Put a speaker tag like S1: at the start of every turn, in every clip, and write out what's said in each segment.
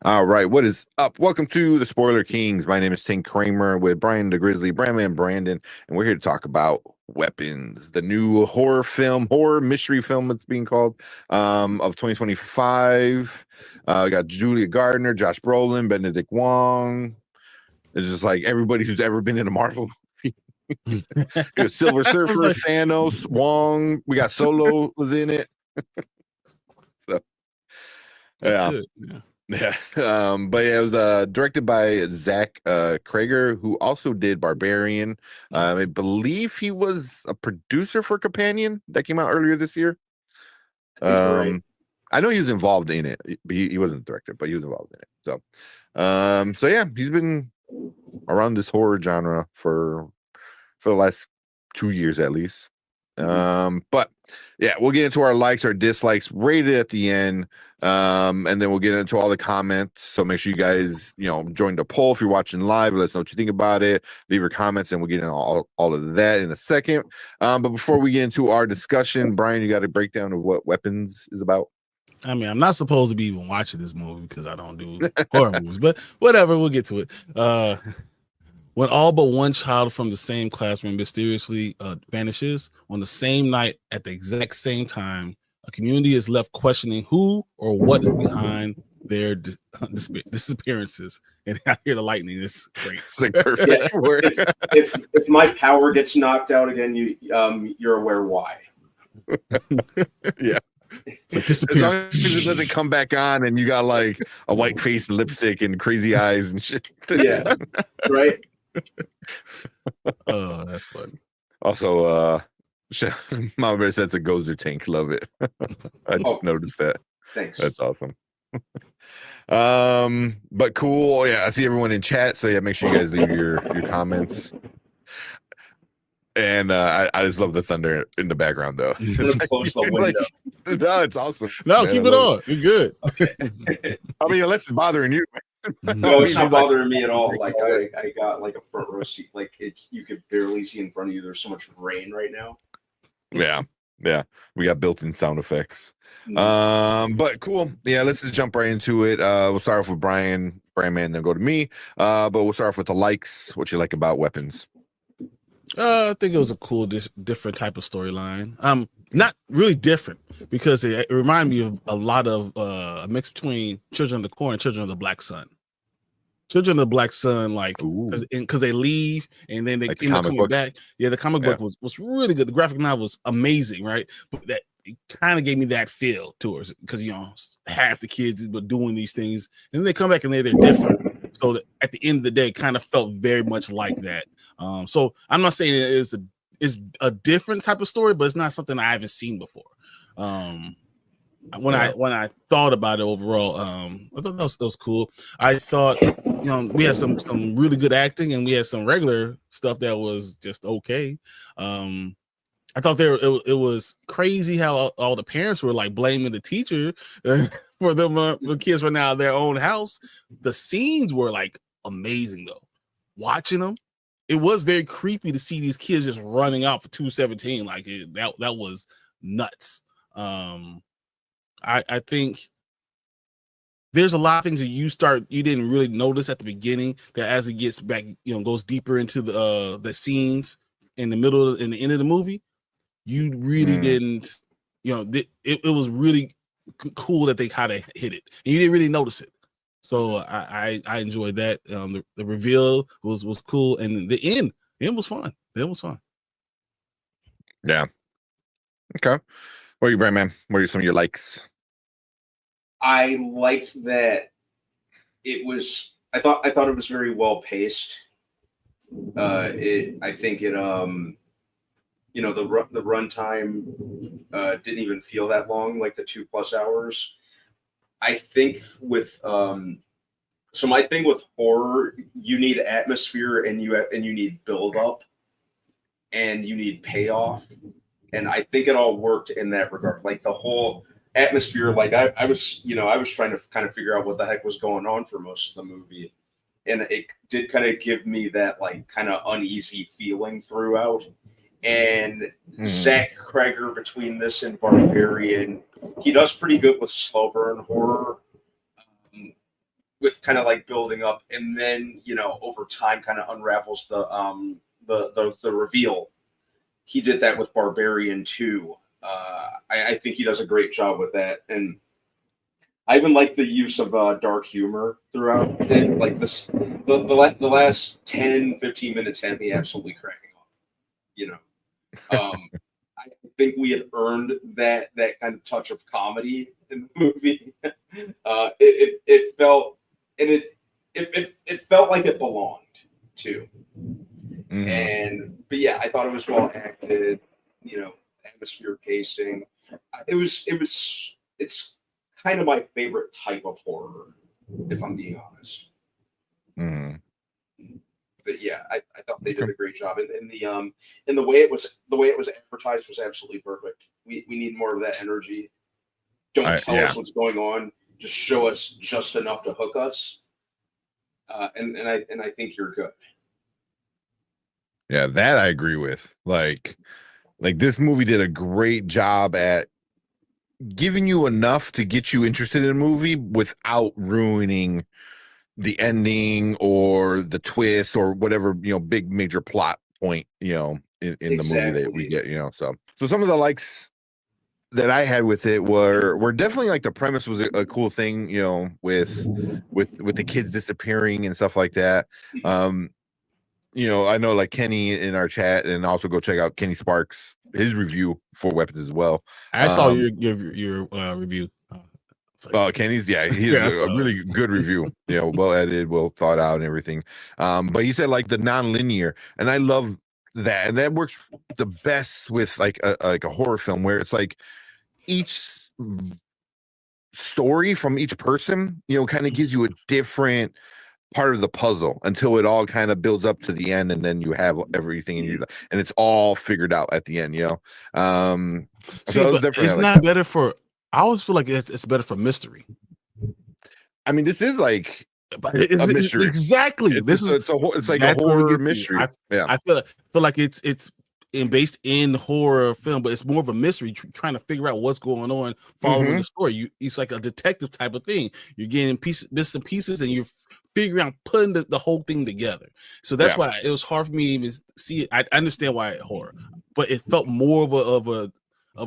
S1: All right, what is up? Welcome to the Spoiler Kings. My name is Tim Kramer with Brian the Grizzly, Brandman Brandon, and we're here to talk about Weapons, the new horror mystery film it's being called, of 2025. We got Julia Garner, Josh Brolin, Benedict Wong. It's just like everybody who's ever been in a Marvel movie. Got Silver Surfer, Thanos, Wong. We got Solo was in it. So,
S2: That's good. Yeah.
S1: Yeah, but yeah, it was directed by Zach Cregger, who also did Barbarian. I believe he was a producer for Companion that came out earlier this year.
S3: Right.
S1: I know he was involved in it, but he wasn't the director, but he was involved in it. So yeah, he's been around this horror genre for the last 2 years at least. But yeah, we'll get into our likes, our dislikes, rated at the end. And then we'll get into all the comments. So make sure you guys, join the poll if you're watching live. Let us know what you think about it. Leave your comments, and we'll get into all of that in a second. But before we get into our discussion, Brian, you got a breakdown of what Weapons is about?
S2: I mean, I'm not supposed to be even watching this movie because I don't do horror movies, but whatever, we'll get to it. When all but one child from the same classroom mysteriously vanishes on the same night at the exact same time, a community is left questioning who or what is behind their disappearances. And I hear the lightning. It's great.
S1: Like perfect word.
S3: If my power gets knocked out again, you're aware why.
S1: Yeah. As long as it doesn't come back on and you got like a white face, lipstick, and crazy eyes and shit.
S3: Yeah. Right.
S2: Oh, that's funny.
S1: Also, Mama Bear said it's a Gozer tank. Love it. I just noticed that.
S3: Thanks.
S1: That's awesome. But cool. Yeah, I see everyone in chat. So yeah, make sure you guys leave your comments. And I just love the thunder in the background, though.
S3: Close the window.
S1: No, it's awesome.
S2: No, man, keep it on. You're good.
S3: Okay.
S1: I mean, unless it's bothering you.
S3: No, it's not bothering me at all. Like I got like a front row seat. Like you could barely see in front of you. There's so much rain right now.
S1: Yeah. We got built-in sound effects. But cool. Yeah, let's just jump right into it. We'll start off with Brian, then go to me. But we'll start off with the likes. What you like about Weapons?
S2: I think it was a cool, different type of storyline. Not really different because it reminded me of a lot of a mix between Children of the Corn and Children of the Black Sun. Children of the Black Sun, like, because they leave and then they end up coming back. Yeah, the comic book was really good. The graphic novel was amazing, right? But that it kind of gave me that feel to it because half the kids were doing these things and then they come back and they're different. So that at the end of the day, it kind of felt very much like that. So I'm not saying it's a different type of story, but it's not something I haven't seen before. When I thought about it overall, I thought it was cool. I thought, we had some really good acting and we had some regular stuff that was just okay. I thought it was crazy how all the parents were like blaming the teacher for them the kids running out of their own house. The scenes were like amazing though. Watching them, it was very creepy to see these kids just running out for 217. Like that was nuts. I think there's a lot of things that you didn't really notice at the beginning that as it gets back, goes deeper into the scenes in the middle and the end of the movie, you really didn't, it was really cool that they kind of hit it and you didn't really notice it. So I enjoyed that. The reveal was cool, and the end was fun. It was fun.
S1: Yeah. Okay. What are you, Brandman? What are some of your likes?
S3: I liked that it was. I thought it was very well paced. I think it. The runtime didn't even feel that long, like the 2+ hours. I think with so my thing with horror, you need atmosphere and you need build up and you need payoff. And I think it all worked in that regard. Like the whole atmosphere, like I was trying to kind of figure out what the heck was going on for most of the movie. And it did kind of give me that like kind of uneasy feeling throughout. And Zach Cregger, between this and Barbarian, he does pretty good with slow burn horror. with kind of like building up, and then over time kind of unravels the reveal. He did that with Barbarian too. I think he does a great job with that, and I even like the use of dark humor throughout it. Like the last 10-15 minutes had me absolutely cracking up. I think we had earned that kind of touch of comedy in the movie. It felt, and it felt like it belonged too. But yeah, I thought it was well acted. Atmosphere pacing. It's kind of my favorite type of horror, if I'm being honest. But yeah, I thought they did a great job, and the way it was advertised was absolutely perfect. We need more of that energy. Don't tell us what's going on. Just show us just enough to hook us. And I think you're good.
S1: Yeah, that I agree with. Like this movie did a great job at giving you enough to get you interested in a movie without ruining the ending or the twist or whatever, big major plot point, in the movie that we get, so some of the likes that I had with it were definitely like the premise was a cool thing, with the kids disappearing and stuff like that. I know like Kenny in our chat, and also go check out Kenny Sparks, his review for Weapons as well.
S2: I saw your review.
S1: Kenny's, he's a really good review. Well edited, well thought out, and everything. But he said like the non-linear, and I love that, and that works the best with like a horror film where it's like each story from each person, kind of gives you a different part of the puzzle until it all kind of builds up to the end, and then you have everything and it's all figured out at the end. So
S2: it's not better for. I always feel like it's better for mystery.
S1: I mean, this is like
S2: a mystery. Exactly.
S1: It's like a horror mystery.
S2: I feel like it's based in horror film, but it's more of a mystery, trying to figure out what's going on, following the story. It's like a detective type of thing. You're getting bits and pieces, and you're figuring out putting the whole thing together. So that's why it was hard for me to even see it. I understand why it's horror, but it felt more of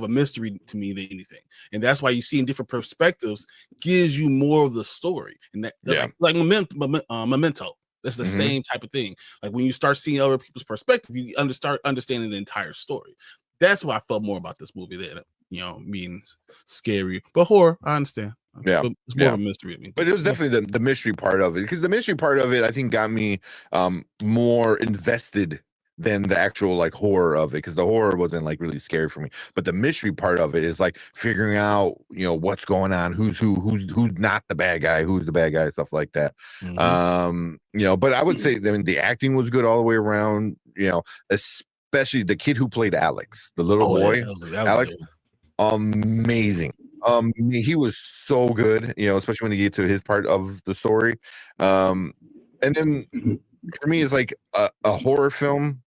S2: a mystery to me than anything, and that's why you see in different perspectives gives you more of the story. And that like Memento. That's the same type of thing. Like when you start seeing other people's perspective, you start understanding the entire story. That's why I felt more about this movie than being scary. But horror, I understand.
S1: Yeah,
S2: but it's more of a mystery to me.
S1: But it was definitely the mystery part of it, because the mystery part of it, I think, got me more invested than the actual like horror of it, because the horror wasn't like really scary for me, but the mystery part of it is like figuring out what's going on, who's not the bad guy, who's the bad guy, stuff like that. But I would say, I mean, the acting was good all the way around, especially the kid who played Alex, the little boy. Alex, amazing. He was so good, especially when you get to his part of the story. And then for me, it's like a horror film.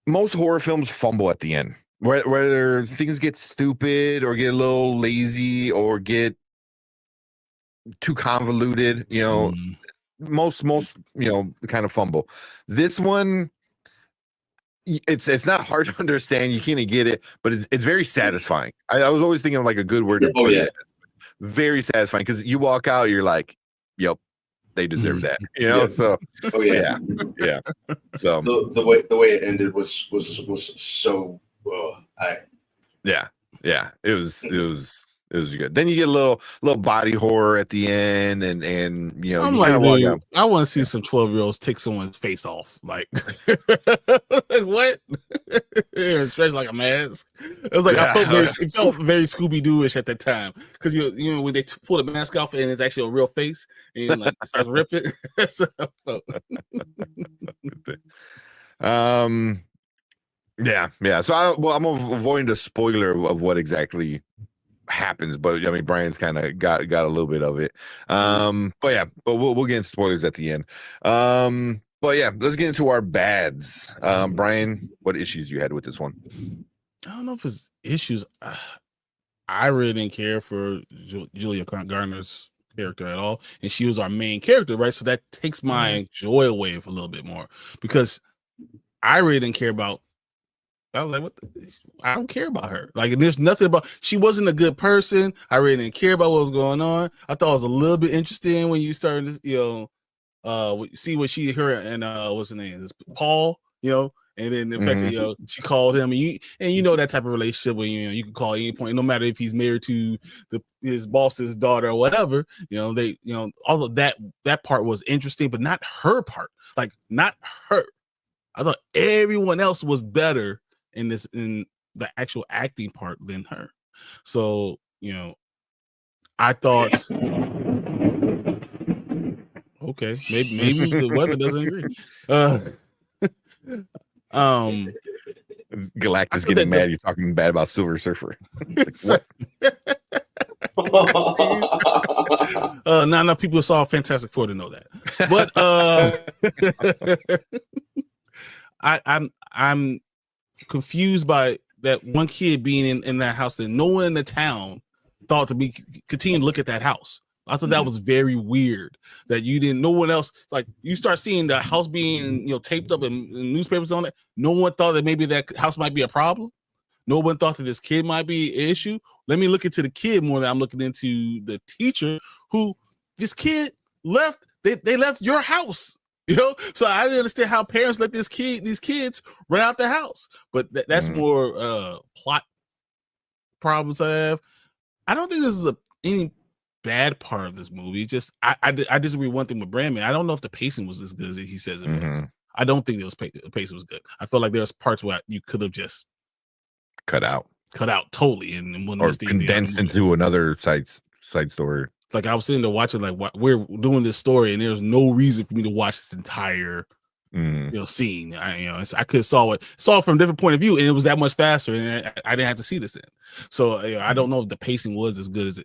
S1: Most horror films fumble at the end, whether things get stupid or get a little lazy or get too convoluted. Most kind of fumble. This one, it's not hard to understand. You can't get it, but it's very satisfying. I was always thinking of like a good word to put it. Very satisfying, because you walk out, you're like, yep, they deserve that, So yeah. So
S3: the way it ended was so
S1: it was good. Then you get a little body horror at the end, and
S2: I'm like, dude, I want to see some 12-year-olds take someone's face off, like what? Stretch like a mask. It was like it felt very Scooby-Doo-ish at that time, because when they pull the mask off and it's actually a real face and like it starts ripping. So
S1: I'm avoiding the spoiler of what exactly happens, but I mean, Brian's kind of got a little bit of it. But we'll get into spoilers at the end. But yeah, let's get into our bads. Brian, what issues you had with this one?
S2: I don't know if it's issues. I really didn't care for Julia Garner's character at all, and she was our main character, right? So that takes my joy away a little bit more because I really didn't care about. I was like, what? I don't care about her. Like, and there's nothing about. She wasn't a good person. I really didn't care about what was going on. I thought it was a little bit interesting when you started to, see what her and what's the name? It's Paul, and then the fact that she called him, and that type of relationship where you can call any point, no matter if he's married to his boss's daughter or whatever. All of that part was interesting, but not her part. Like, not her. I thought everyone else was better in the actual acting part than her. So, I thought, okay, maybe the weather doesn't agree.
S1: Galactus getting mad. You're talking bad about Silver Surfer.
S2: Like, what? Not enough people saw Fantastic Four to know that. But I'm confused by that one kid being in that house that no one in the town thought to continue to look at that house. I thought that was very weird that no one else, like, you start seeing the house being, taped up in newspapers on it. No one thought that maybe that house might be a problem. No one thought that this kid might be an issue. Let me look into the kid more than I'm looking into the teacher who this kid left. They left your house, So I didn't understand how parents let these kids run out the house. But that's more plot problems I have. I don't think this is any bad part of this movie. Just I disagree one thing with Brandman. I don't know if the pacing was as good as he says it was. I don't think the pacing was good. I felt like there was parts where you could have just
S1: cut out
S2: totally and
S1: or condensed into another side story.
S2: Like, I was sitting there watching, like, we're doing this story, and there's no reason for me to watch this entire scene. I could have saw it from a different point of view, and it was that much faster, and I didn't have to see this in. So I don't know if the pacing was as good as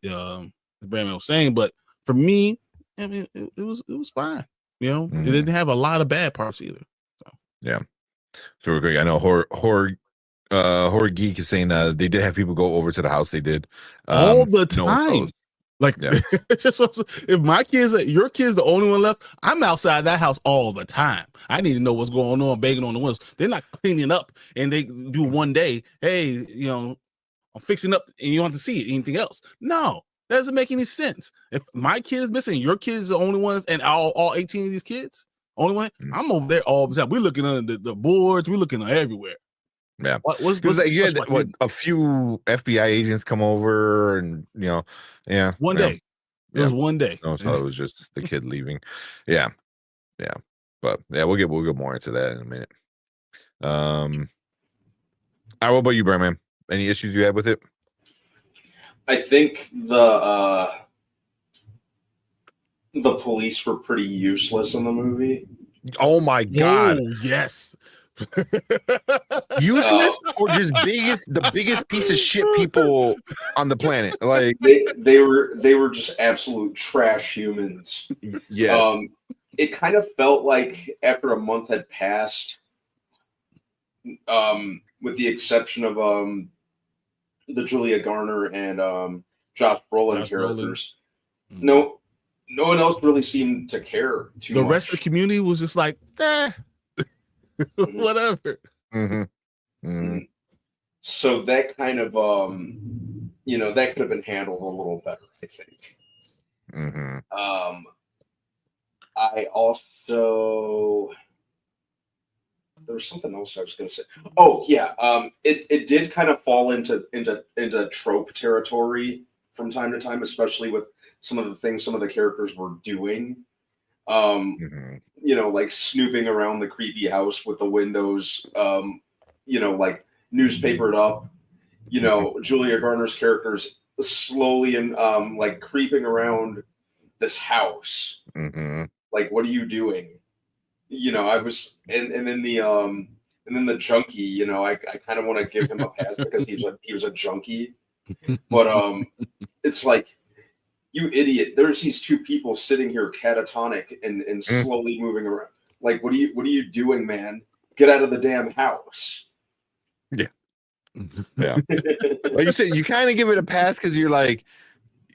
S2: Brandman was saying, but for me, I mean, it was fine. It didn't have a lot of bad parts either. So.
S1: Yeah. So real quick, I know Horror Geek is saying they did have people go over to the house. They did
S2: all the time. Like, if my kids, your kids, the only one left, I'm outside that house all the time. I need to know what's going on, banging on the windows. They're not cleaning up, and they do one day. Hey, I'm fixing up, and you don't have to see it. Anything else? No, that doesn't make any sense. If my kid is missing, your kids are the only ones, and all 18 of these kids, only one. I'm over there all the time. We're looking under the boards. We're looking everywhere.
S1: Yeah, you had a few FBI agents come over, and
S2: one day. It was one day.
S1: No, so it was just the kid leaving. Yeah, but we'll get more into that in a minute. All right, what about you, Brandman? Any issues you had with it?
S3: I think the police were pretty useless in the movie.
S1: Oh my god!
S2: Oh, yes.
S1: Useless or just the biggest piece of shit people on the planet. Like
S3: they were just absolute trash humans.
S1: Yes.
S3: It kind of felt like after a month had passed, with the exception of the Julia Garner and Josh Brolin characters. No one else really seemed to care too much.
S2: The rest of the community was just like, whatever.
S3: So that kind of that could have been handled a little better, I think. I also, there was something else I was going to say. Oh yeah, it did kind of fall into trope territory from time to time, especially with some of the things some of the characters were doing. Like snooping around the creepy house with the windows, like newspapered up. Julia Garner's characters slowly and like creeping around this house. Like, what are you doing? I was, and then the junkie. I kind of want to give him a pass because he was a junkie, but it's like, you idiot! There's these two people sitting here catatonic and slowly moving around. Like, what are you doing, man? Get out of the damn house.
S1: Yeah. Yeah. Like you said, you kind of give it a pass because you're a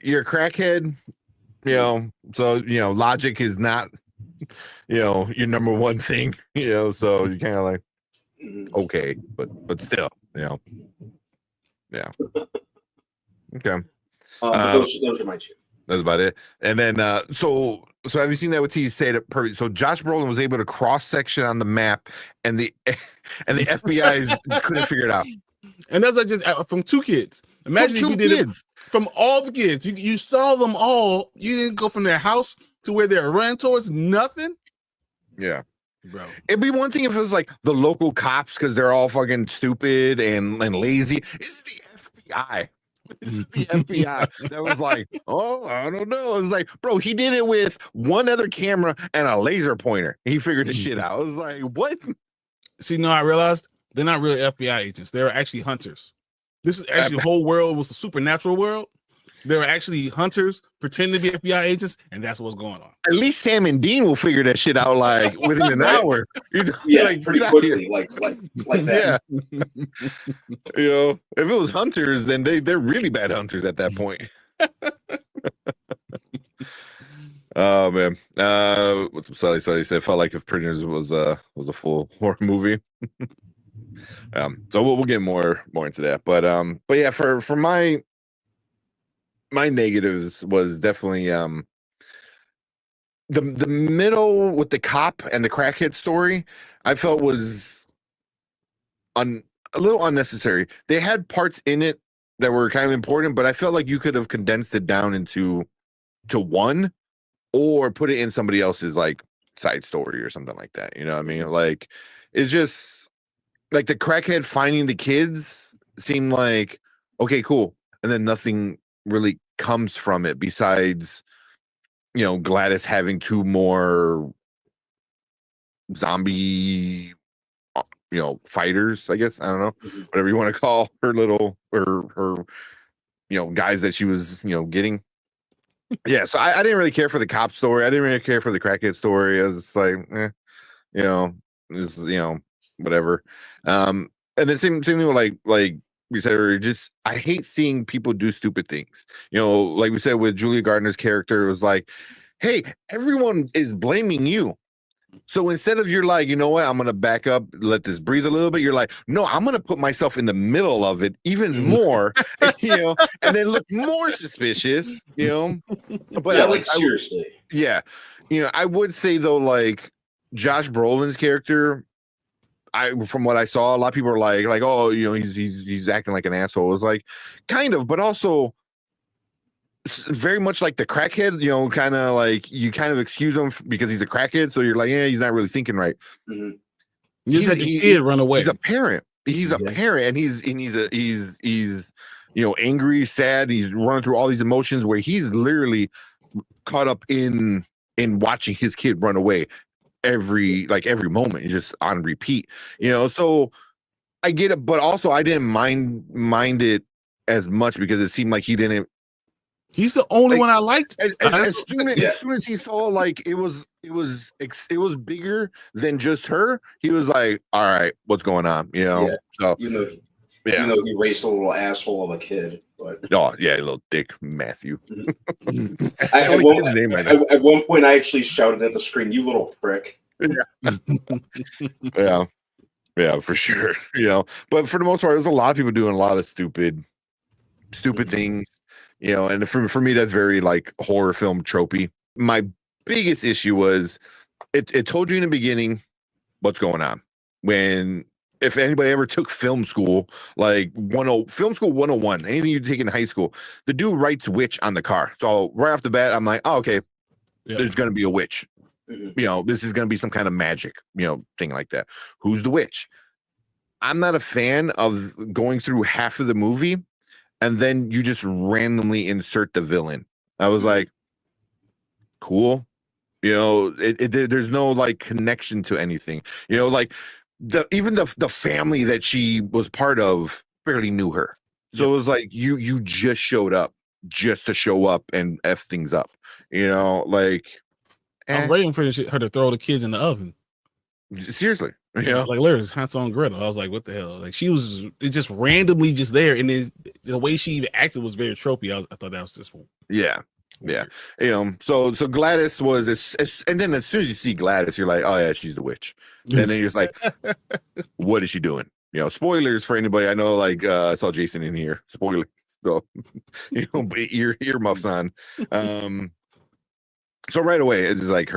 S1: crackhead, so logic is not your number one thing, so you kind of like, okay, but still, yeah. Okay.
S3: Those are my two.
S1: That's about it. And then so have you seen that what he said? So Josh Brolin was able to cross section on the map, and the FBI couldn't figure it out.
S2: And that's like just from two kids. Imagine if you did it from all the kids. You saw them all. You didn't go from their house to where they're running towards nothing.
S1: Yeah.
S2: Bro.
S1: It'd be one thing if it was like the local cops because they're all fucking stupid and lazy. This is the FBI. This is the FBI that was like, oh, I don't know. It was like, bro, he did it with one other camera and a laser pointer. He figured the shit out. I was like, what?
S2: See, no, I realized they're not really FBI agents. They're actually hunters. This is actually the whole world was a supernatural world. They were actually hunters pretending to be FBI agents, and that's what's going on.
S1: At least Sam and Dean will figure that shit out like within an hour.
S3: Yeah, like, pretty quickly, like that.
S1: Yeah. If it was hunters, then they're really bad hunters at that point. Oh man. What's up, Sally said felt like if Prisoners was a full horror movie. So we'll get more into that. But yeah, for my negatives was definitely the middle with the cop and the crackhead story. I felt was a little unnecessary. They had parts in it that were kind of important, but I felt like you could have condensed it down into one, or put it in somebody else's like side story or something like that. You know what I mean? Like it's just like the crackhead finding the kids seemed like okay, cool, and then nothing really comes from it besides Gladys having two more zombie fighters, I guess. I don't know, whatever you want to call her little her guys that she was getting. Yeah, so I didn't really care for the cop story. I didn't really care for the crackhead story. I was like, this whatever. And then same thing with like we said earlier, just I hate seeing people do stupid things. Like we said with Julia Garner's character, it was like, hey, everyone is blaming you. So instead of you're like, you know what, I'm gonna back up, let this breathe a little bit. You're like, no, I'm gonna put myself in the middle of it even more, and then look more suspicious, But
S3: yeah, seriously,
S1: I would say though, like Josh Brolin's character. From what I saw, a lot of people are like, oh, he's acting like an asshole. It was like, kind of, but also very much like the crackhead. Kind of like you kind of excuse him because he's a crackhead, so you're like, yeah, he's not really thinking right.
S2: You just had to see it run away.
S1: He's a parent. He's a parent, and he's angry, sad. He's running through all these emotions where he's literally caught up in watching his kid run away. Every moment, just on repeat, so I get it, but also I didn't mind it as much because it seemed like he didn't.
S2: He's the only one I liked.
S1: As soon as he saw like it was bigger than just her, he was like, all right, what's going on? So
S3: even though he raised a little asshole of a kid. But
S1: oh yeah, little dick Matthew.
S3: At one point, I actually shouted at the screen, "You little prick!"
S1: Yeah, for sure. But for the most part, there's a lot of people doing a lot of stupid things. And for me, that's very like horror film tropey. My biggest issue was it told you in the beginning what's going on. If anybody ever took film school, like film school 101, anything you take in high school, the dude writes witch on the car. So right off the bat, I'm like, oh, okay, there's going to be a witch. This is going to be some kind of magic, thing like that. Who's the witch? I'm not a fan of going through half of the movie and then you just randomly insert the villain. I was like, cool. There's no like connection to anything, like even the family that she was part of barely knew her. So it was like you just showed up just to show up and F things up, like
S2: I'm waiting for her to throw the kids in the oven.
S1: Seriously, you know?
S2: Like literally Hans on Gretel. I was like, what the hell? Like she was it just randomly just there, and then the way she even acted was very tropey. I thought that was just
S1: Yeah.
S2: weird.
S1: So Gladys was, and then as soon as you see Gladys, you're like, oh yeah, she's the witch. And then you're just like, what is she doing? You know, spoilers for anybody. I know, like, I saw Jason in here. Spoiler. So, you know, earmuffs on. So right away, it's like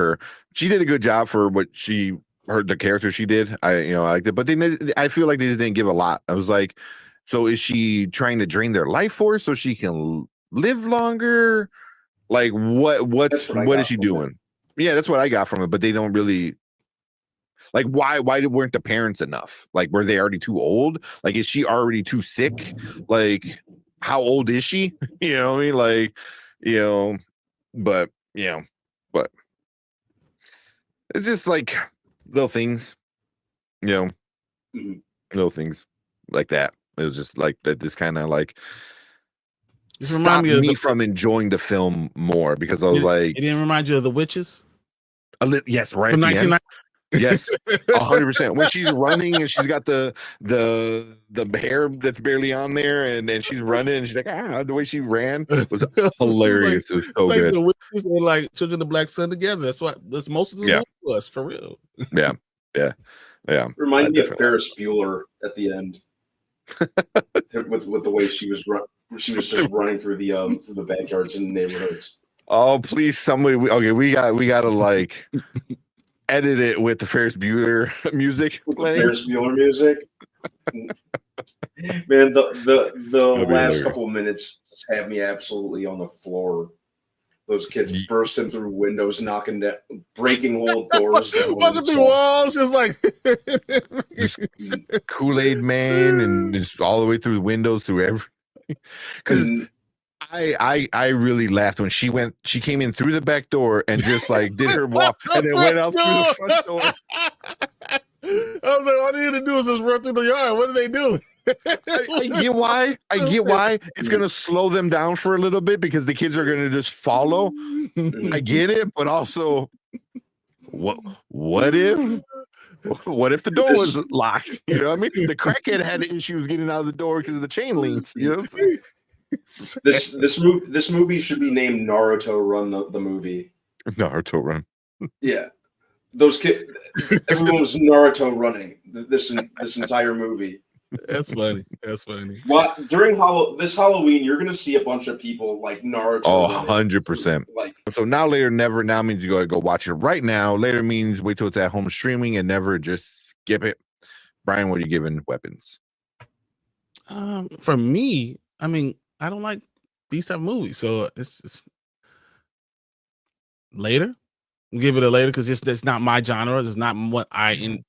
S1: she did a good job for what the character she did. I liked it, but I feel like they just didn't give a lot. I was like, so is she trying to drain their life force so she can live longer? Like what is she doing? Yeah, that's what I got from it, but they don't really like why weren't the parents enough? Like, were they already too old? Like, is she already too sick? Like, how old is she? You know what I mean? Like, but it's just like little things, little things like that. It was just like that. This kind of like stopped me from enjoying the film more because I was like,
S2: it didn't remind you of The Witches?
S1: Yes, right.
S2: From 1990.
S1: Yes, 100%. When she's running and she's got the hair that's barely on there, and then she's running and she's like, the way she ran was hilarious. It was so good.
S2: The Witches and like Children of the Black Sun together. That's most of the movie was, for real.
S1: Yeah.
S3: Reminded me of Ferris Bueller at the end with the way she was just running through the backyards in the neighborhoods.
S1: Oh, please, somebody. Okay, we got to like edit it with the Ferris Bueller music.
S3: Ferris Bueller music. Man, the last couple of minutes have me absolutely on the floor. Those kids bursting through windows, knocking down, breaking whole doors,
S2: walking through walls, just like
S1: Kool-Aid Man, and just all the way through the windows, through everything. Because I really laughed when she came in through the back door and just like did her walk and then went out through the front door.
S2: I was like, all they had to do is just run through the yard. What are they doing?
S1: I get why. It's gonna slow them down for a little bit because the kids are gonna just follow. I get it, but also, what if the door was locked? You know what I mean? The crackhead had issues getting out of the door because of the chain link. You know.
S3: This movie should be named Naruto Run, the movie.
S1: Naruto Run.
S3: Yeah, those kids. Everyone was Naruto running this entire movie.
S2: That's funny.
S3: Well, during this Halloween, you're gonna see a bunch of people like Naruto.
S1: Oh, 100%. Like, so now, later, never. Now means you gotta go watch it right now. Later means wait till it's at home streaming and never just skip it. Brian, what are you giving Weapons?
S2: For me, I mean, I don't like these type of movies, so it's later. Give it a later because that's not my genre. It's not what I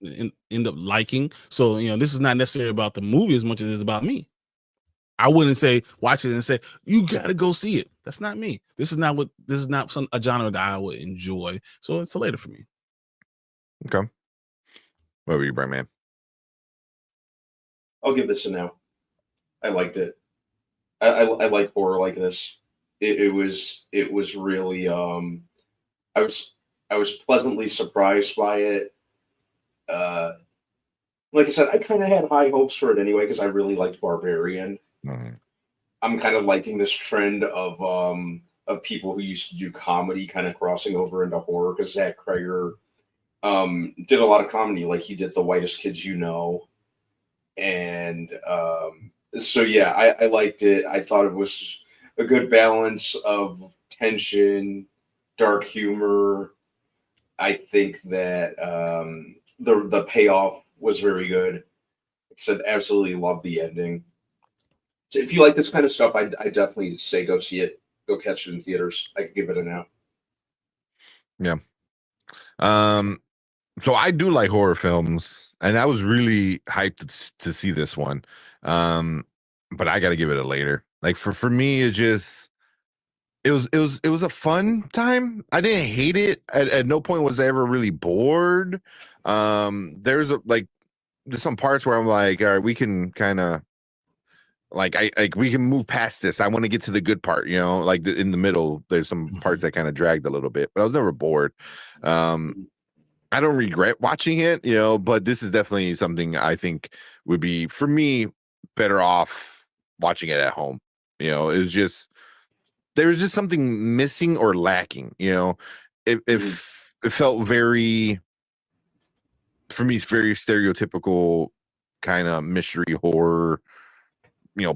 S2: end up liking. So this is not necessarily about the movie as much as it's about me. I wouldn't say watch it and say you gotta go see it. That's not me. This is not a genre that I would enjoy. So it's a later for me.
S1: Okay. What were you, Brian, man?
S3: I'll give this a no. I liked it. I like horror like this. It was really I was pleasantly surprised by it. Like I said, I kind of had high hopes for it anyway because I really liked Barbarian.
S1: Mm-hmm.
S3: I'm kind of liking this trend of people who used to do comedy kind of crossing over into horror because Zach Cregger did a lot of comedy, like he did The Whitest Kids You Know, and so yeah, I liked it. I thought it was a good balance of tension, dark humor. I think that the payoff was very good. I said absolutely love the ending. So if you like this kind of stuff, I definitely say go see it. Go catch it in theaters. I could give it a no.
S1: Yeah. So I do like horror films, and I was really hyped to see this one. But I got to give it a later. Like for me, it was a fun time. I didn't hate it. At no point was I ever really bored. There's some parts where I'm like, all right, we can kind of we can move past this. I want to get to the good part, like in the middle, there's some parts that kind of dragged a little bit, but I was never bored. I don't regret watching it, but this is definitely something I think would be, for me, better off watching it at home. It's just, there's just something missing or lacking. It felt very, for me, it's very stereotypical kind of mystery horror,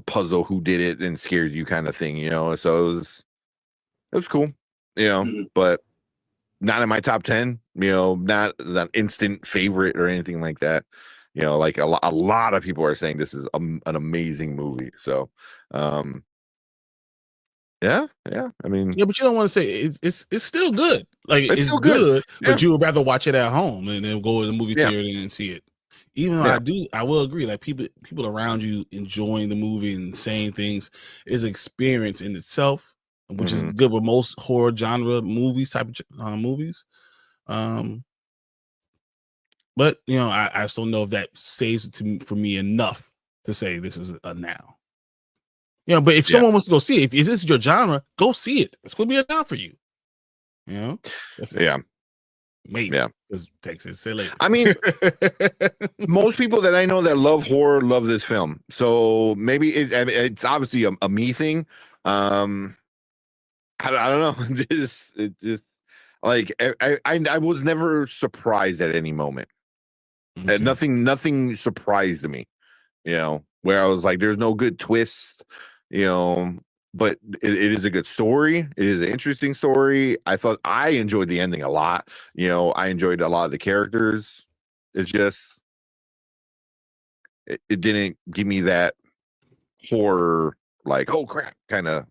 S1: puzzle who did it and scares you kind of thing, so it was cool, but not in my top 10, not an instant favorite or anything like that. Like a lot of people are saying this is an amazing movie. So, yeah. I mean,
S2: Yeah, but you don't want to say it's still good. Like it's
S1: still
S2: good,
S1: Yeah.
S2: but you would rather watch it at home and then go to the movie
S1: Yeah.
S2: theater and see it. Even though I will agree, like people around you enjoying the movie and saying things is an experience in itself, which is good with most horror genre movies, type of movies. But I still know if that saves it for me enough to say this is a now. But if someone wants to go see it, if this is your genre, go see it. It's going to be a now for you.
S1: Yeah.
S2: Maybe.
S1: Yeah.
S2: Because Texas silly.
S1: I mean, most people that I know that love horror love this film. So maybe it's obviously a me thing. I don't know. It just like I was never surprised at any moment.
S2: Okay.
S1: Nothing surprised me. Where I was like, there's no good twist. But it is a good story. It is an interesting story. I enjoyed the ending a lot. I enjoyed a lot of the characters. It's just it didn't give me that horror, like, oh crap, kind of,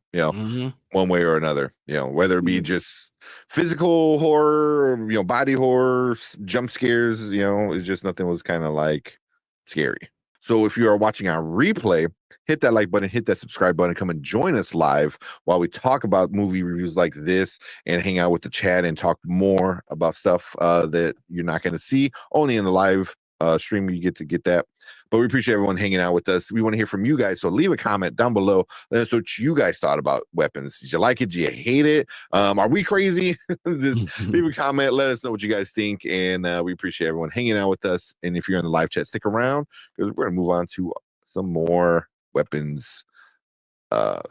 S1: one way or another. Whether it be just physical horror, or, body horror, jump scares. It's just nothing was kind of like scary. So if you are watching our replay, hit that like button, hit that subscribe button, come and join us live while we talk about movie reviews like this and hang out with the chat and talk more about stuff that you're not going to see only in the live stream. You get to get that. But we appreciate everyone hanging out with us. We want to hear from you guys. So leave a comment down below. Let us know what you guys thought about Weapons. Did you like it? Did you hate it? Are we crazy? Just leave a comment. Let us know what you guys think. And we appreciate everyone hanging out with us. And if you're in the live chat, stick around because we're going to move on to some more Weapons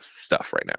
S1: stuff right now.